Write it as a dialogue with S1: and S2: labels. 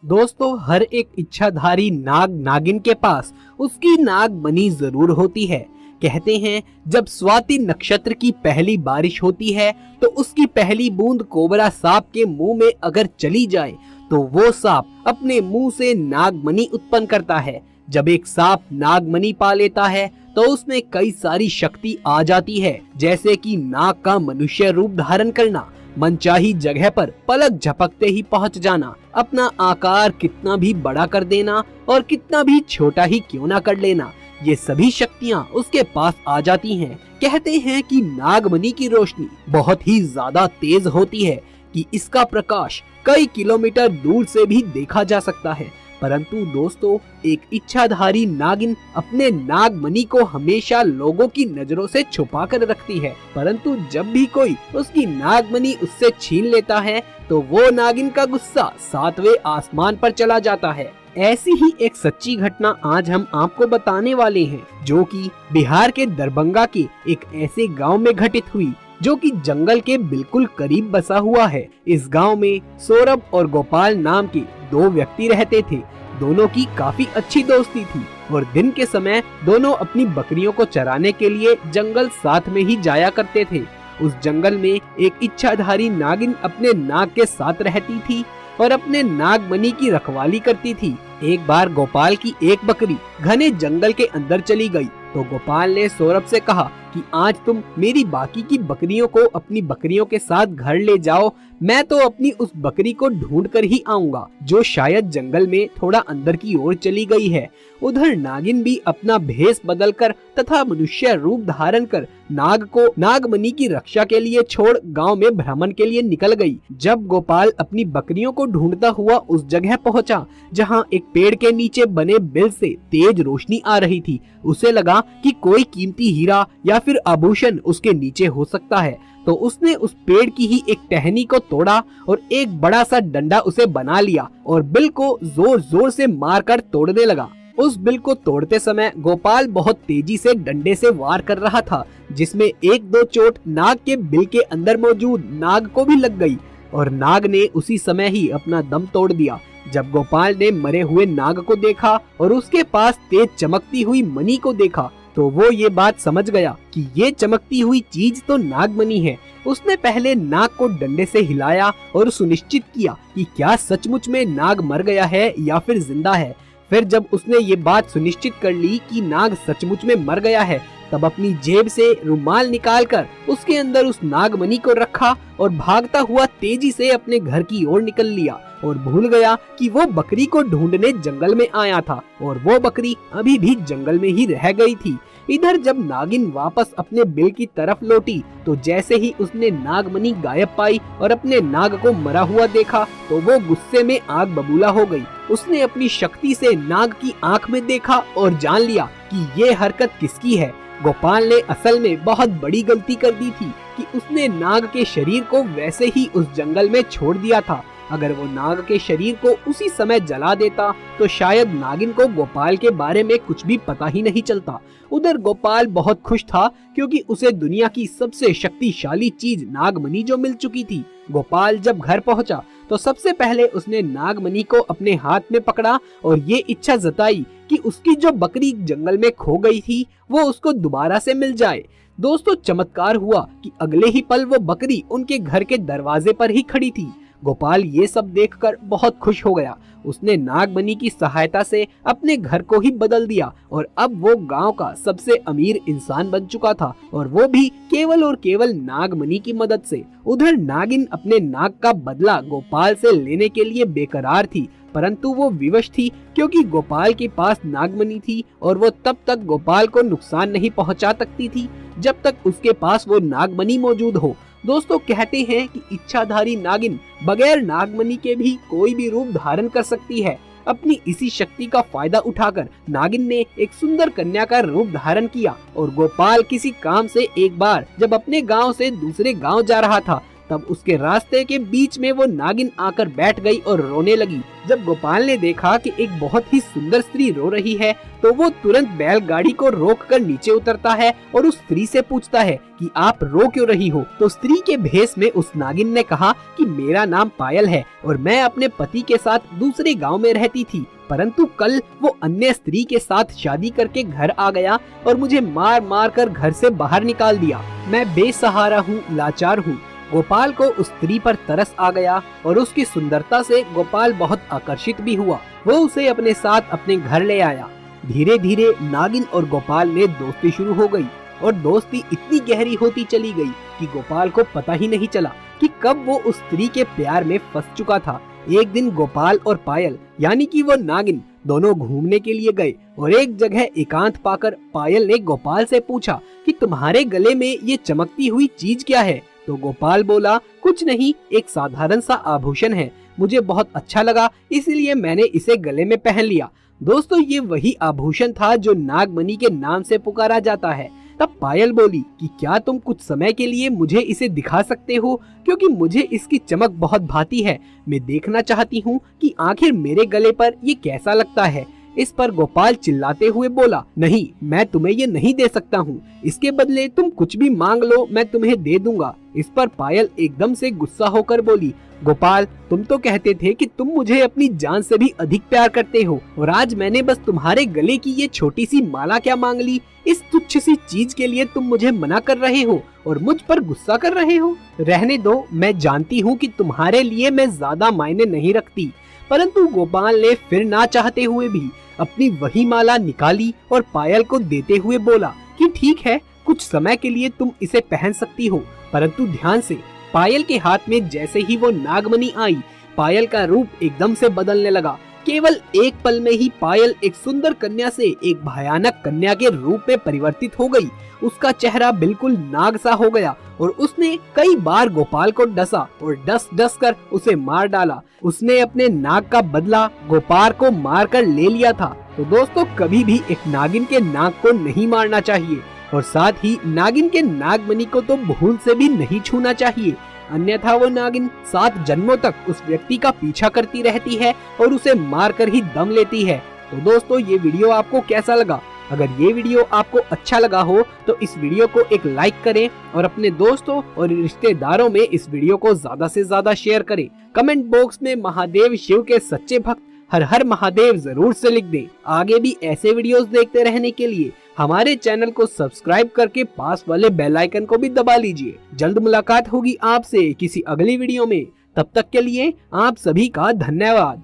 S1: दोस्तों, हर एक इच्छाधारी नाग नागिन के पास उसकी नागमणि जरूर होती है। कहते हैं जब स्वाति नक्षत्र की पहली बारिश होती है तो उसकी पहली बूंद कोबरा सांप के मुंह में अगर चली जाए तो वो सांप अपने मुंह से नागमणि उत्पन्न करता है। जब एक सांप नागमणि पा लेता है तो उसमें कई सारी शक्ति आ जाती है, जैसे कि नाग का मनुष्य रूप धारण करना, मनचाही जगह पर पलक झपकते ही पहुंच जाना, अपना आकार कितना भी बड़ा कर देना और कितना भी छोटा ही क्यों ना कर लेना, ये सभी शक्तियां उसके पास आ जाती हैं। कहते हैं कि नागमणि की रोशनी बहुत ही ज्यादा तेज होती है कि इसका प्रकाश कई किलोमीटर दूर से भी देखा जा सकता है। परंतु दोस्तों, एक इच्छाधारी नागिन अपने नागमणि को हमेशा लोगों की नजरों से छुपा कर रखती है, परंतु जब भी कोई उसकी नागमणि उससे छीन लेता है तो वो नागिन का गुस्सा 7वें आसमान पर चला जाता है। ऐसी ही एक सच्ची घटना आज हम आपको बताने वाले हैं, जो कि बिहार के दरभंगा के एक ऐसे गांव में घटित हुई जो कि जंगल के बिल्कुल करीब बसा हुआ है। इस गांव में सौरभ और गोपाल नाम के दो व्यक्ति रहते थे। दोनों की काफी अच्छी दोस्ती थी और दिन के समय दोनों अपनी बकरियों को चराने के लिए जंगल साथ में ही जाया करते थे। उस जंगल में एक इच्छाधारी नागिन अपने नाग के साथ रहती थी और अपने नागमणि की रखवाली करती थी। एक बार गोपाल की एक बकरी घने जंगल के अंदर चली गई तो गोपाल ने सौरभ से कहा कि आज तुम मेरी बाकी की बकरियों को अपनी बकरियों के साथ घर ले जाओ, मैं तो अपनी उस बकरी को ढूंढ कर ही आऊंगा जो शायद जंगल में थोड़ा अंदर की ओर चली गई है। उधर नागिन भी अपना भेष बदलकर तथा मनुष्य रूप धारण कर नाग को नागमणि की रक्षा के लिए छोड़ गांव में भ्रमण के लिए निकल गई। जब गोपाल अपनी बकरियों को ढूंढता हुआ उस जगह पहुंचा जहां एक पेड़ के नीचे बने बिल से तेज रोशनी आ रही थी, उसे लगा कि कोई कीमती हीरा या फिर आभूषण उसके नीचे हो सकता है, तो उसने उस पेड़ की ही एक टहनी को तोड़ा और एक बड़ा सा डंडा उसे बना लिया और बिल को जोर जोर से मारकर तोड़ने लगा। उस बिल को तोड़ते समय गोपाल बहुत तेजी से डंडे से वार कर रहा था, जिसमें एक दो चोट नाग के बिल के अंदर मौजूद नाग को भी लग गई और नाग ने उसी समय ही अपना दम तोड़ दिया। जब गोपाल ने मरे हुए नाग को देखा और उसके पास तेज चमकती हुई मणि को देखा तो वो ये बात समझ गया कि ये चमकती हुई चीज तो नागमणि है। उसने पहले नाग को डंडे से हिलाया और सुनिश्चित किया कि क्या सचमुच में नाग मर गया है या फिर जिंदा है। फिर जब उसने ये बात सुनिश्चित कर ली कि नाग सचमुच में मर गया है, तब अपनी जेब से रुमाल निकालकर उसके अंदर उस नागमणि को रखा और भागता हुआ तेजी से अपने घर की ओर निकल लिया और भूल गया कि वो बकरी को ढूंढने जंगल में आया था और वो बकरी अभी भी जंगल में ही रह गई थी। इधर जब नागिन वापस अपने बिल की तरफ लौटी तो जैसे ही उसने नागमणि गायब पाई और अपने नाग को मरा हुआ देखा तो वो गुस्से में आग बबूला हो गई। उसने अपनी शक्ति से नाग की आंख में देखा और जान लिया कि ये हरकत किसकी है। गोपाल ने असल में बहुत बड़ी गलती कर दी थी कि उसने नाग के शरीर को वैसे ही उस जंगल में छोड़ दिया था। अगर वो नाग के शरीर को उसी समय जला देता तो शायद नागिन को गोपाल के बारे में कुछ भी पता ही नहीं चलता। उधर गोपाल बहुत खुश था क्योंकि उसे दुनिया की सबसे शक्तिशाली चीज नागमणि जो मिल चुकी थी। गोपाल जब घर पहुंचा तो सबसे पहले उसने नागमणि को अपने हाथ में पकड़ा और ये इच्छा जताई कि उसकी जो बकरी जंगल में खो गई थी वो उसको दोबारा से मिल जाए। दोस्तों, चमत्कार हुआ कि अगले ही पल वो बकरी उनके घर के दरवाजे पर ही खड़ी थी। गोपाल ये सब देखकर बहुत खुश हो गया। उसने नागमणि की सहायता से अपने घर को ही बदल दिया और अब वो गांव का सबसे अमीर इंसान बन चुका था और वो भी केवल और केवल नागमणि की मदद से। उधर नागिन अपने नाग का बदला गोपाल से लेने के लिए बेकरार थी, परंतु वो विवश थी क्योंकि गोपाल के पास नागमणि थी और वो तब तक गोपाल को नुकसान नहीं पहुंचा सकती थी जब तक उसके पास वो नागमणि मौजूद हो। दोस्तों, कहते हैं कि इच्छाधारी नागिन बगैर नागमणि के भी कोई भी रूप धारण कर सकती है। अपनी इसी शक्ति का फायदा उठाकर नागिन ने एक सुंदर कन्या का रूप धारण किया और गोपाल किसी काम से एक बार जब अपने गांव से दूसरे गांव जा रहा था तब उसके रास्ते के बीच में वो नागिन आकर बैठ गई और रोने लगी। जब गोपाल ने देखा कि एक बहुत ही सुंदर स्त्री रो रही है तो वो तुरंत बैलगाड़ी को रोककर नीचे उतरता है और उस स्त्री से पूछता है कि आप रो क्यों रही हो। तो स्त्री के भेष में उस नागिन ने कहा कि मेरा नाम पायल है और मैं अपने पति के साथ दूसरे गांव में रहती थी, परंतु कल वो अन्य स्त्री के साथ शादी करके घर आ गया और मुझे मार मार कर घर से बाहर निकाल दिया। मैं बेसहारा हूँ, लाचार हूँ। गोपाल को उस स्त्री पर तरस आ गया और उसकी सुंदरता से गोपाल बहुत आकर्षित भी हुआ। वो उसे अपने साथ अपने घर ले आया। धीरे धीरे नागिन और गोपाल में दोस्ती शुरू हो गई और दोस्ती इतनी गहरी होती चली गई कि गोपाल को पता ही नहीं चला कि कब वो उस स्त्री के प्यार में फंस चुका था। एक दिन गोपाल और पायल यानी कि वो नागिन दोनों घूमने के लिए गए और एक जगह एकांत पाकर पायल ने गोपाल से पूछा कि तुम्हारे गले में ये चमकती हुई चीज क्या है। तो गोपाल बोला, कुछ नहीं, एक साधारण सा आभूषण है, मुझे बहुत अच्छा लगा इसलिए मैंने इसे गले में पहन लिया। दोस्तों, ये वही आभूषण था जो नागमणि के नाम से पुकारा जाता है। तब पायल बोली कि क्या तुम कुछ समय के लिए मुझे इसे दिखा सकते हो, क्योंकि मुझे इसकी चमक बहुत भाती है। मैं देखना चाहती हूँ कि आखिर मेरे गले पर ये कैसा लगता है। इस पर गोपाल चिल्लाते हुए बोला, नहीं, मैं तुम्हें ये नहीं दे सकता हूँ, इसके बदले तुम कुछ भी मांग लो, मैं तुम्हें दे दूंगा। इस पर पायल एकदम से गुस्सा होकर बोली, गोपाल, तुम तो कहते थे कि तुम मुझे अपनी जान से भी अधिक प्यार करते हो और आज मैंने बस तुम्हारे गले की ये छोटी सी माला क्या मांग ली। इस तुच्छ सी चीज के लिए तुम मुझे मना कर रहे हो और मुझ पर गुस्सा कर रहे हो। रहने दो, मैं जानती हूँ कि तुम्हारे लिए मैं ज्यादा मायने नहीं रखती। परंतु गोपाल ने फिर ना चाहते हुए भी अपनी वही माला निकाली और पायल को देते हुए बोला कि ठीक है, कुछ समय के लिए तुम इसे पहन सकती हो, परंतु ध्यान से। पायल के हाथ में जैसे ही वो नागमणि आई, पायल का रूप एकदम से बदलने लगा। केवल एक पल में ही पायल एक सुंदर कन्या से एक भयानक कन्या के रूप में परिवर्तित हो गई। उसका चेहरा बिल्कुल नाग सा हो गया और उसने कई बार गोपाल को डसा और डस डस कर उसे मार डाला। उसने अपने नाग का बदला गोपाल को मार कर ले लिया था। तो दोस्तों, कभी भी एक नागिन के नाग को नहीं मारना चाहिए और साथ ही नागिन के नागमणि को तो भूल से भी नहीं छूना चाहिए, अन्यथा वो नागिन 7 जन्मों तक उस व्यक्ति का पीछा करती रहती है और उसे मारकर ही दम लेती है। तो दोस्तों, ये वीडियो आपको कैसा लगा? अगर ये वीडियो आपको अच्छा लगा हो तो इस वीडियो को एक लाइक करें और अपने दोस्तों और रिश्तेदारों में इस वीडियो को ज्यादा से ज्यादा शेयर करें। कमेंट बॉक्स में महादेव शिव के सच्चे भक्त हर हर महादेव जरूर से लिख दें। आगे भी ऐसे वीडियोस देखते रहने के लिए हमारे चैनल को सब्सक्राइब करके पास वाले बेल आइकन को भी दबा लीजिए। जल्द मुलाकात होगी आपसे किसी अगली वीडियो में। तब तक के लिए आप सभी का धन्यवाद।